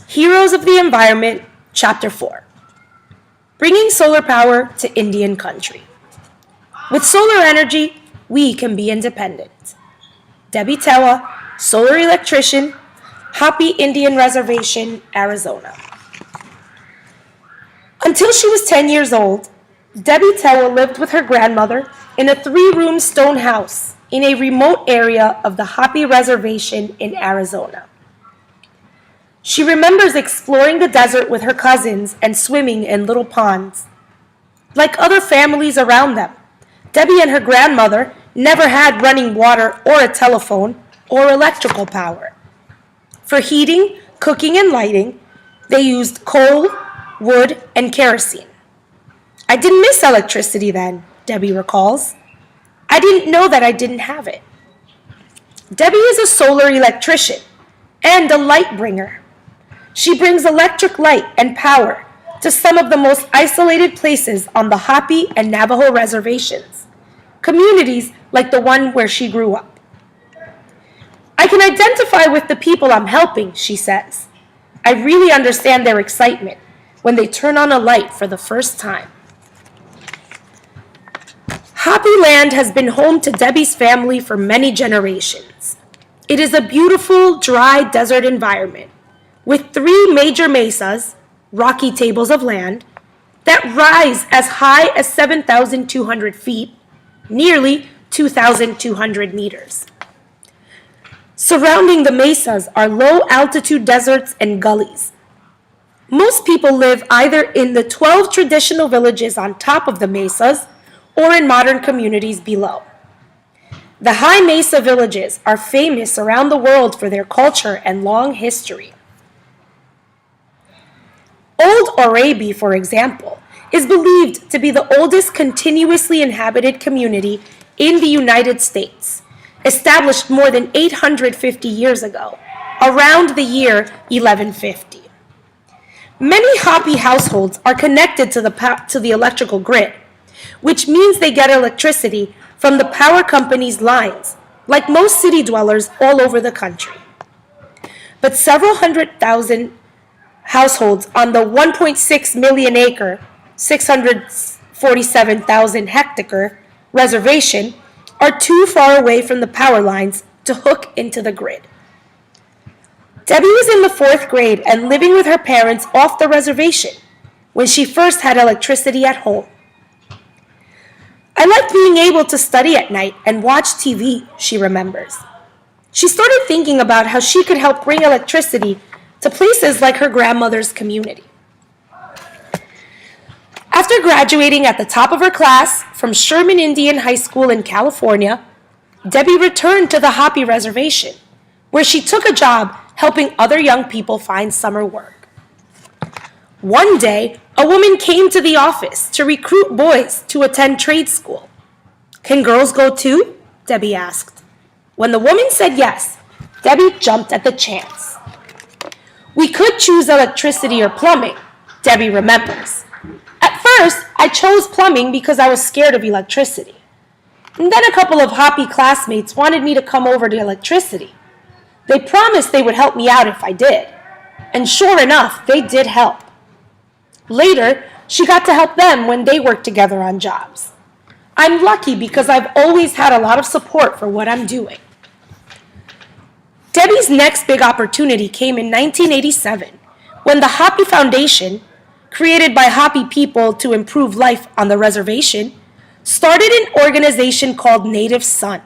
Heroes of the Environment, Chapter 4. Bringing solar power to Indian country. With solar energy, we can be independent. Debbie Tewa, solar electrician, Hopi Indian Reservation, Arizona. Until she was 10 years old, Debbie Tewa lived with her grandmother in a 3-room stone house in a remote area of the Hopi Reservation in Arizona. She remembers exploring the desert with her cousins and swimming in little ponds. Like other families around them, Debbie and her grandmother never had running water or a telephone or electrical power. For heating, cooking, and lighting, they used coal, wood, and kerosene. I didn't miss electricity then, Debbie recalls. I didn't know that I didn't have it. Debbie is a solar electrician and a light bringer. She brings electric light and power to some of the most isolated places on the Hopi and Navajo reservations, communities like the one where she grew up. I can identify with the people I'm helping, she says. I really understand their excitement when they turn on a light for the first time. Hopi land has been home to Debbie's family for many generations. It is a beautiful, dry desert environment with 3 major mesas, rocky tables of land, that rise as high as 7,200 feet, nearly 2,200 meters. Surrounding the mesas are low-altitude deserts and gullies. Most people live either in the 12 traditional villages on top of the mesas or in modern communities below. The high mesa villages are famous around the world for their culture and long history. Old Orabi, for example, is believed to be the oldest continuously inhabited community in the United States, established more than 850 years ago, around the year 1150. Many Hopi households are connected to the electrical grid, which means they get electricity from the power company's lines, like most city dwellers all over the country. But several 100,000 households on the 1.6 million acre, 647,000 hectare reservation are too far away from the power lines to hook into the grid. Debbie was in the 4th grade and living with her parents off the reservation when she first had electricity at home. I liked being able to study at night and watch TV, she remembers. She started thinking about how she could help bring electricity to places like her grandmother's community. After graduating at the top of her class from Sherman Indian High School in California, Debbie returned to the Hopi Reservation, where she took a job helping other young people find summer work. One day, a woman came to the office to recruit boys to attend trade school. "Can girls go too?" Debbie asked. When the woman said yes, Debbie jumped at the chance. "We could choose electricity or plumbing," Debbie remembers. "At first, I chose plumbing because I was scared of electricity. And then a couple of Hopi classmates wanted me to come over to electricity. They promised they would help me out if I did. And sure enough, they did help. Later, she got to help them when they worked together on jobs. I'm lucky because I've always had a lot of support for what I'm doing." Debbie's next big opportunity came in 1987 when the Hopi Foundation, created by Hopi people to improve life on the reservation, started an organization called Native Sun.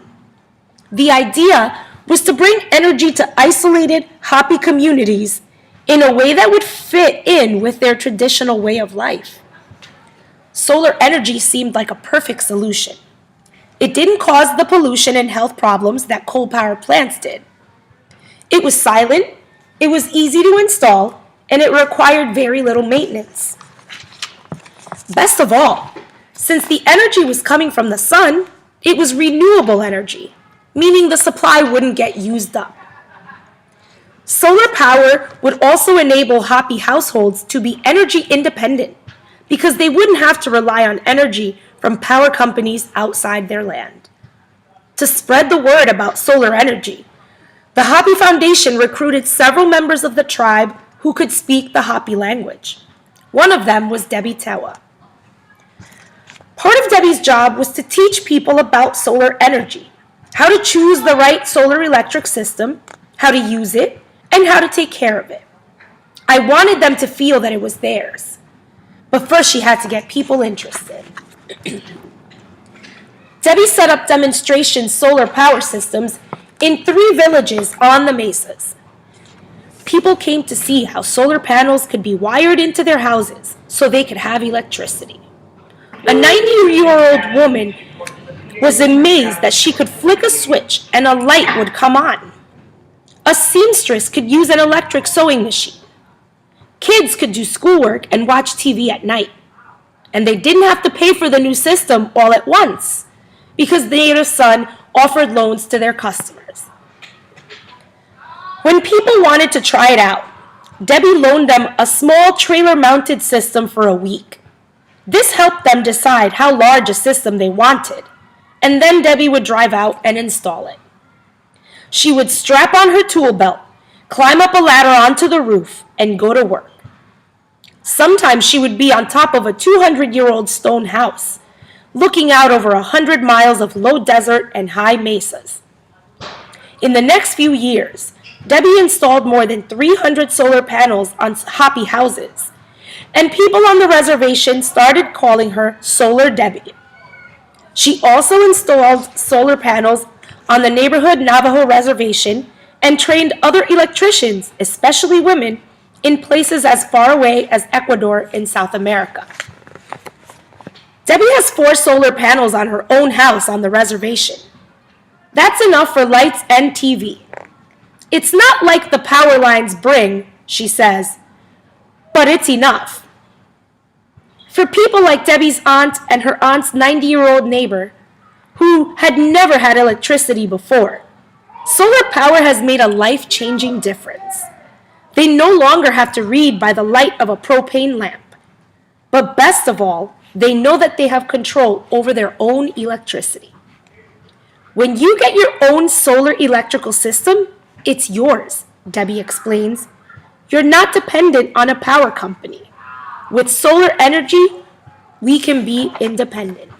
The idea was to bring energy to isolated Hopi communities in a way that would fit in with their traditional way of life. Solar energy seemed like a perfect solution. It didn't cause the pollution and health problems that coal power plants did. It was silent, it was easy to install, and it required very little maintenance. Best of all, since the energy was coming from the sun, it was renewable energy, meaning the supply wouldn't get used up. Solar power would also enable Hopi households to be energy independent because they wouldn't have to rely on energy from power companies outside their land. To spread the word about solar energy, the Hopi Foundation recruited several members of the tribe who could speak the Hopi language. One of them was Debbie Tewa. Part of Debbie's job was to teach people about solar energy, how to choose the right solar electric system, how to use it, and how to take care of it. I wanted them to feel that it was theirs. But first she had to get people interested. Debbie set up demonstration solar power systems in 3 villages on the mesas. People came to see how solar panels could be wired into their houses so they could have electricity. A 90-year-old woman was amazed that she could flick a switch and a light would come on. A seamstress could use an electric sewing machine. Kids could do schoolwork and watch TV at night. And they didn't have to pay for the new system all at once because the Native Sun offered loans to their customers. When people wanted to try it out, Debbie loaned them a small trailer-mounted system for a week. This helped them decide how large a system they wanted, and then Debbie would drive out and install it. She would strap on her tool belt, climb up a ladder onto the roof, and go to work. Sometimes she would be on top of a 200-year-old stone house, looking out over 100 miles of low desert and high mesas. In the next few years, Debbie installed more than 300 solar panels on Hopi houses, and people on the reservation started calling her Solar Debbie. She also installed solar panels on the neighborhood Navajo reservation and trained other electricians, especially women, in places as far away as Ecuador in South America. Debbie has 4 solar panels on her own house on the reservation. That's enough for lights and TV. It's not like the power lines bring, she says, but it's enough. For people like Debbie's aunt and her aunt's 90-year-old neighbor, who had never had electricity before, solar power has made a life-changing difference. They no longer have to read by the light of a propane lamp. But best of all, they know that they have control over their own electricity. When you get your own solar electrical system, it's yours, Debbie explains. You're not dependent on a power company. With solar energy, we can be independent.